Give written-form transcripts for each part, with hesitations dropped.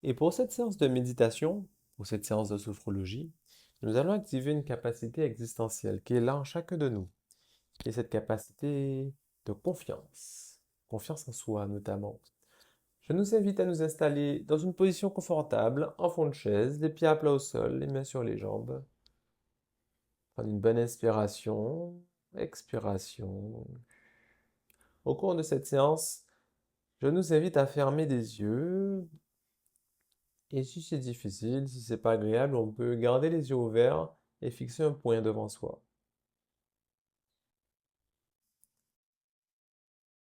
Et pour cette séance de méditation, pour cette séance de sophrologie, nous allons activer une capacité existentielle qui est là en chacun de nous, qui est cette capacité de confiance, confiance en soi notamment. Je nous invite à nous installer dans une position confortable, en fond de chaise, les pieds à plat au sol, les mains sur les jambes. Prendre une bonne inspiration, expiration. Au cours de cette séance, je nous invite à fermer des yeux. Et si c'est difficile, si c'est pas agréable, on peut garder les yeux ouverts et fixer un point devant soi.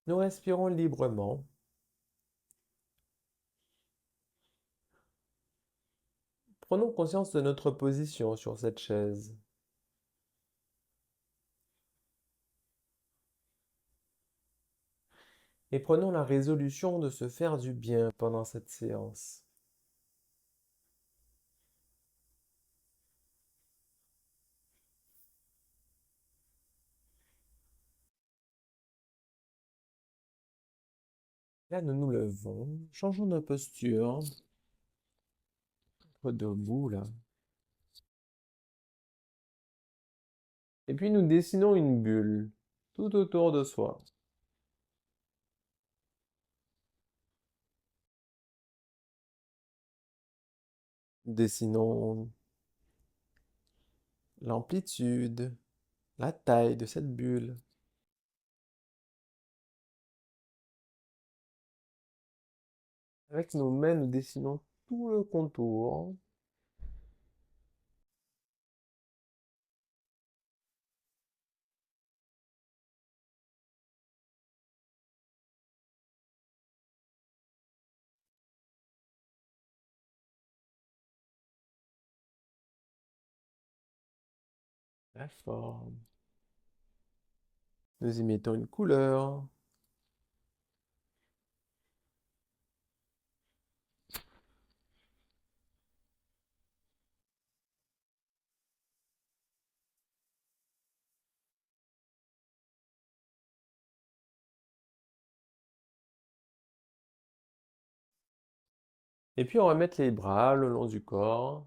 Nous respirons librement. Prenons conscience de notre position sur cette chaise. Et prenons la résolution de se faire du bien pendant cette séance. Là, nous nous levons, changeons de posture. Debout, là. Et puis nous dessinons une bulle tout autour de soi. Dessinons l'amplitude, la taille de cette bulle. Avec nos mains, nous dessinons tout le contour. La forme. Nous y mettons une couleur. Et puis on va mettre les bras le long du corps.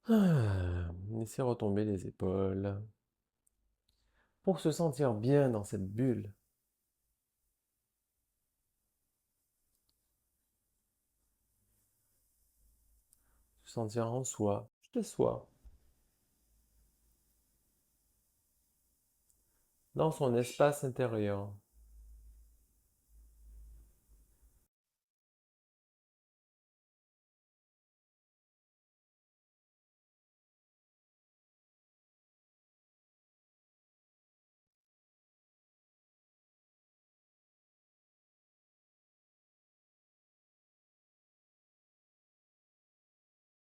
Laissez retomber les épaules. Pour se sentir bien dans cette bulle. Se sentir en soi, chez soi. Dans son espace intérieur.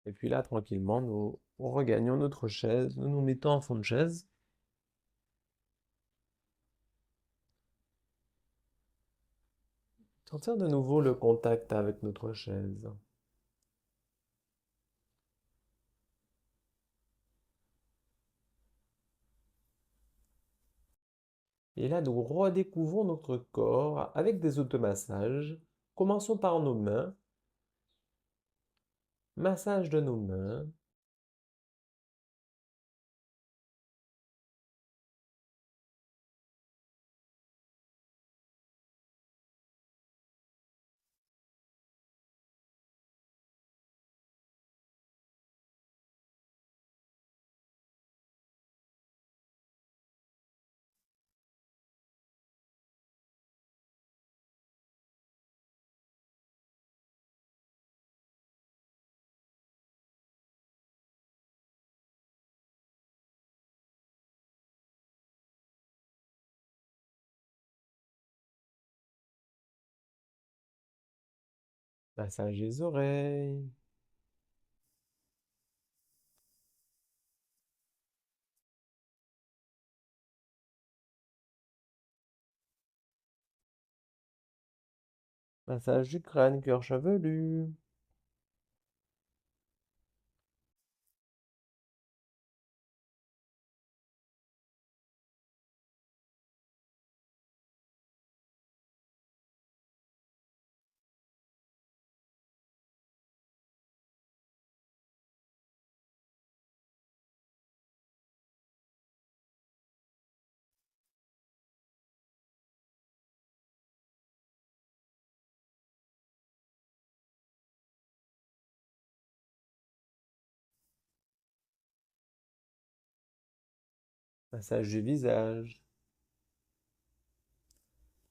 Et puis là, tranquillement, nous regagnons notre chaise. Nous nous mettons en fond de chaise. Sentir de nouveau le contact avec notre chaise. Et là, nous redécouvrons notre corps avec des automassages. Commençons par nos mains. Massage de nos mains. Massage des oreilles. Massage du crâne, cuir chevelu. Massage du visage.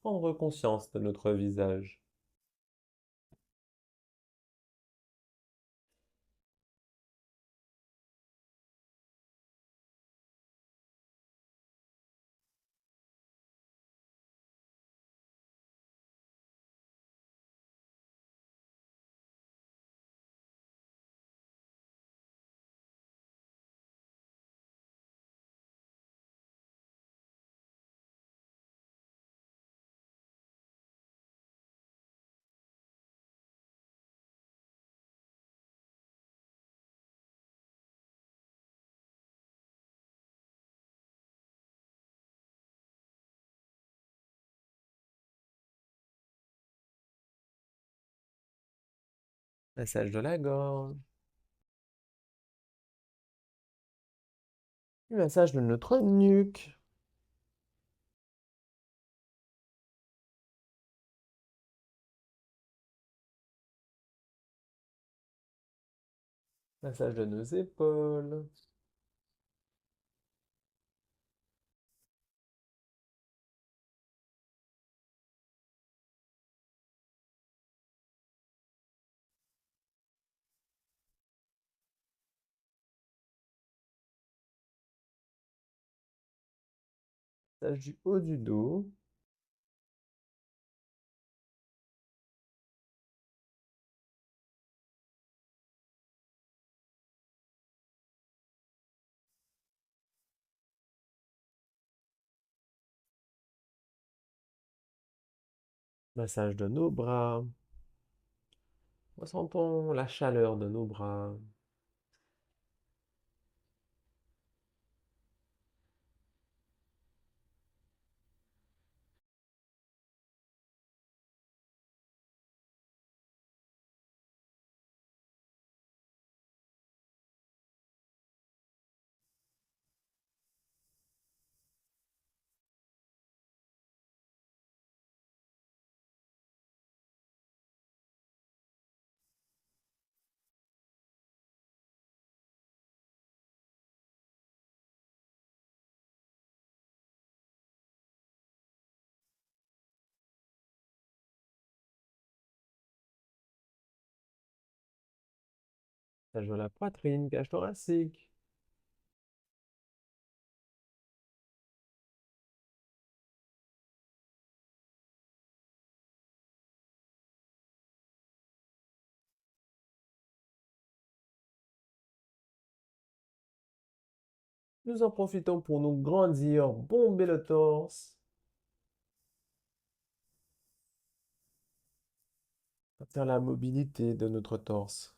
Prendre conscience de notre visage. Massage de la gorge. Massage de notre nuque. Massage de nos épaules. Massage du haut du dos. Massage de nos bras. Ressentons la chaleur de nos bras. Massage de la poitrine, cage thoracique. Nous en profitons pour nous grandir, bomber le torse. Sentir la mobilité de notre torse.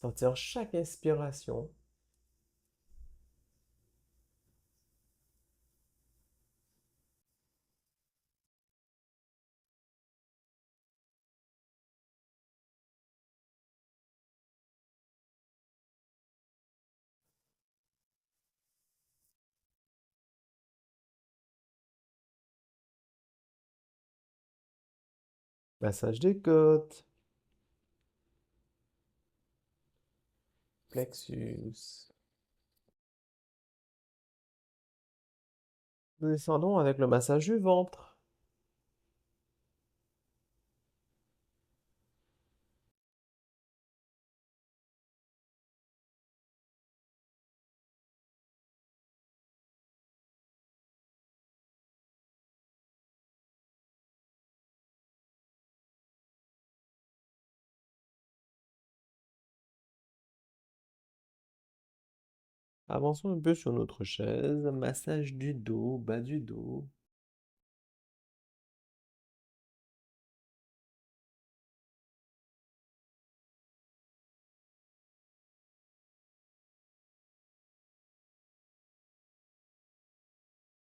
Sentir chaque inspiration. Massage des côtes. Plexus. Nous descendons avec le massage du ventre. Avançons un peu sur notre chaise. Massage du dos, bas du dos.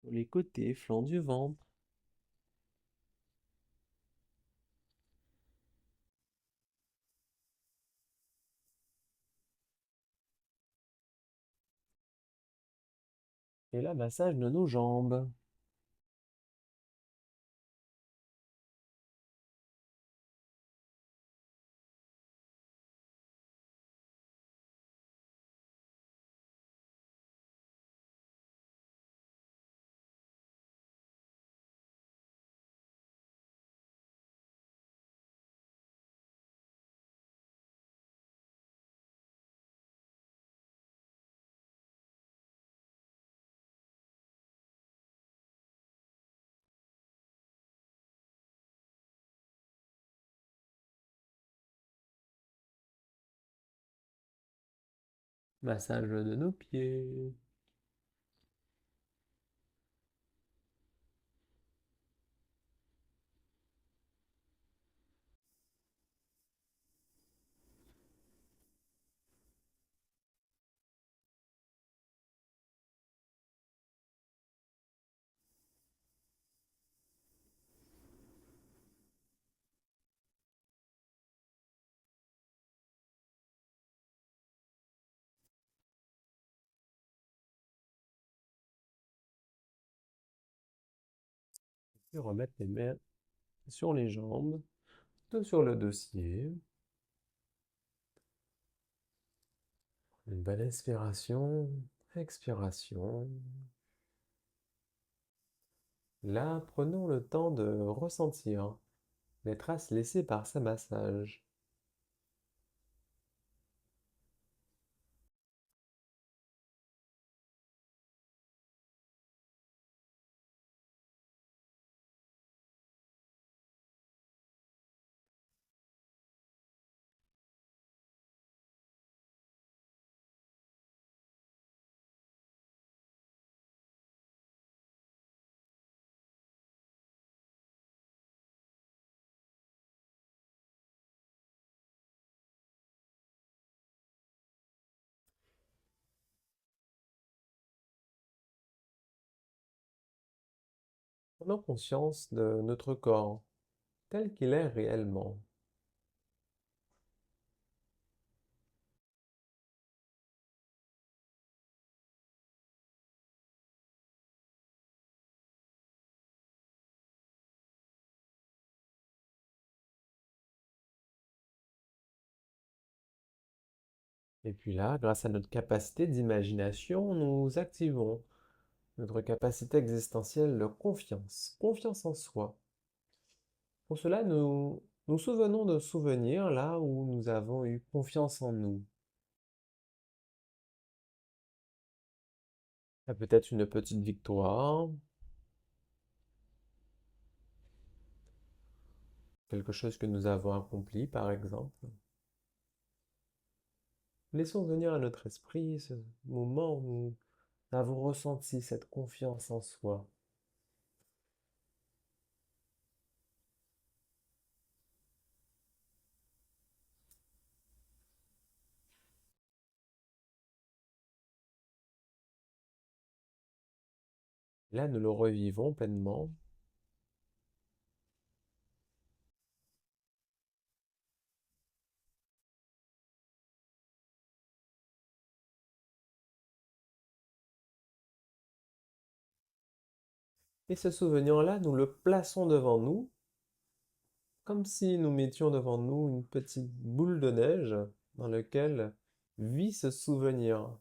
Les côtés, flanc du ventre. Et là, massage de nos jambes. Massage de nos pieds. Et remettre les mains sur les jambes, tout sur le dossier. Une belle inspiration, expiration. Là, prenons le temps de ressentir les traces laissées par ce massage. Prenons conscience de notre corps tel qu'il est réellement. Et puis là, grâce à notre capacité d'imagination, nous activons notre capacité existentielle de confiance, confiance en soi. Pour cela, nous nous souvenons de souvenirs là où nous avons eu confiance en nous. Il y a peut-être une petite victoire, quelque chose que nous avons accompli par exemple. Laissons venir à notre esprit ce moment où nous avons ressenti cette confiance en soi. Là, nous le revivons pleinement. Et ce souvenir-là, nous le plaçons devant nous, comme si nous mettions devant nous une petite boule de neige dans laquelle vit ce souvenir.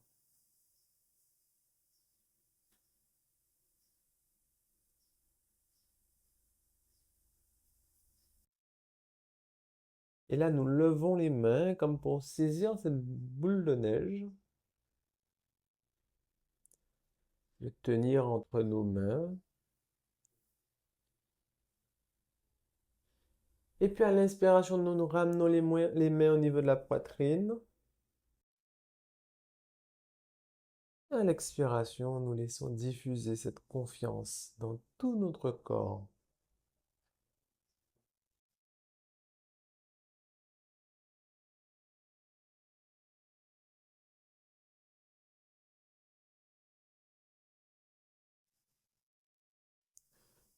Et là, nous levons les mains comme pour saisir cette boule de neige, le tenir entre nos mains. Et puis à l'inspiration, nous ramenons les mains au niveau de la poitrine. À l'expiration, nous laissons diffuser cette confiance dans tout notre corps.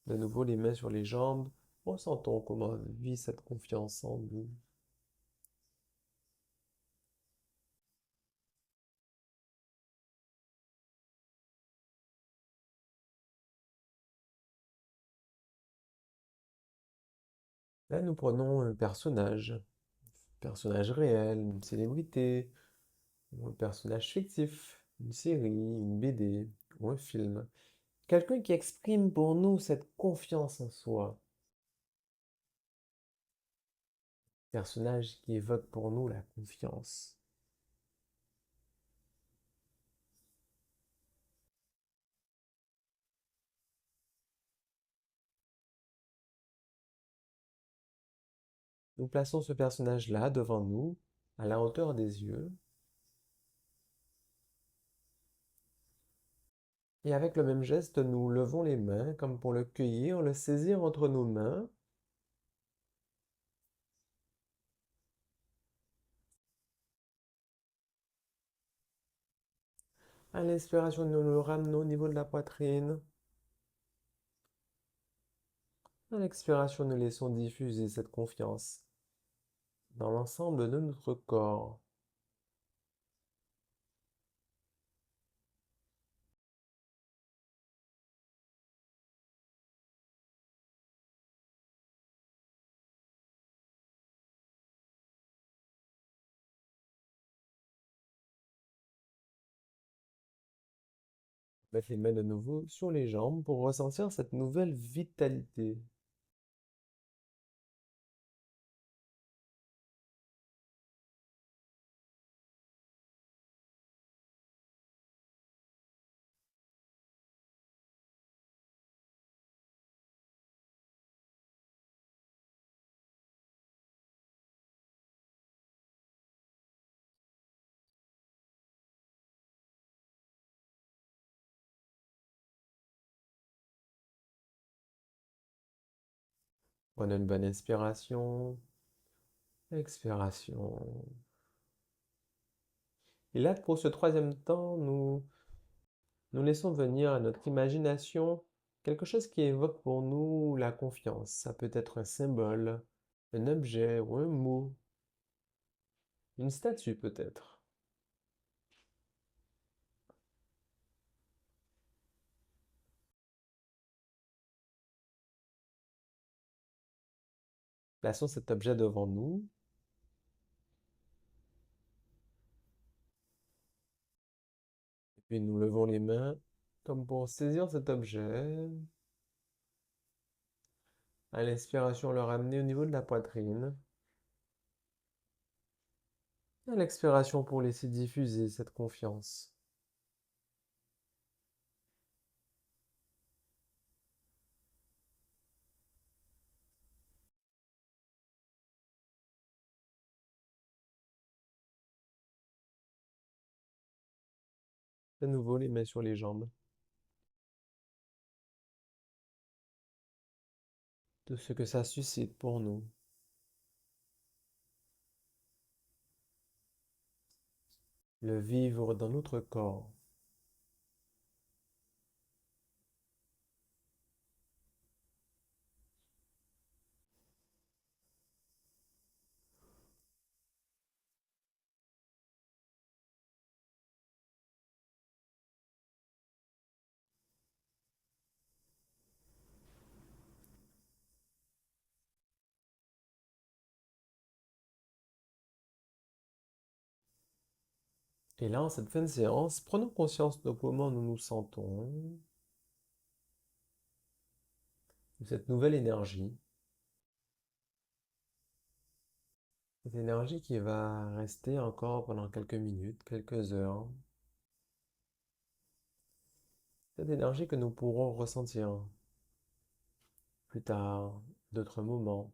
De nouveau, les mains sur les jambes. Ressentons comment vit cette confiance en nous. Là, nous prenons un personnage réel, une célébrité, ou un personnage fictif, une série, une BD ou un film. Quelqu'un qui exprime pour nous cette confiance en soi. Personnage qui évoque pour nous la confiance. Nous plaçons ce personnage-là devant nous, à la hauteur des yeux. Et avec le même geste, nous levons les mains comme pour le cueillir, le saisir entre nos mains. À l'inspiration, nous le ramenons au niveau de la poitrine. À l'expiration, nous laissons diffuser cette confiance dans l'ensemble de notre corps. Mettre les mains de nouveau sur les jambes pour ressentir cette nouvelle vitalité. Prenez une bonne inspiration, expiration. Et là, pour ce troisième temps, nous laissons venir à notre imagination quelque chose qui évoque pour nous la confiance. Ça peut être un symbole, un objet ou un mot, une statue peut-être. Plaçons cet objet devant nous, et puis nous levons les mains comme pour saisir cet objet. À l'inspiration, le ramener au niveau de la poitrine. À l'expiration, pour laisser diffuser cette confiance. De nouveau, les mains sur les jambes. De ce que ça suscite pour nous. Le vivre dans notre corps. Et là, en cette fin de séance, prenons conscience de comment nous nous sentons, de cette nouvelle énergie. Cette énergie qui va rester encore pendant quelques minutes, quelques heures. Cette énergie que nous pourrons ressentir plus tard, d'autres moments,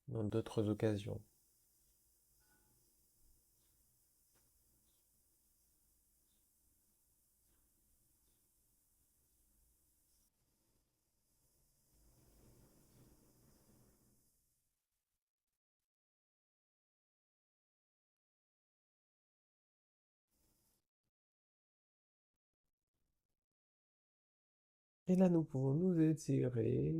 dans d'autres occasions. Et là, nous pouvons nous étirer.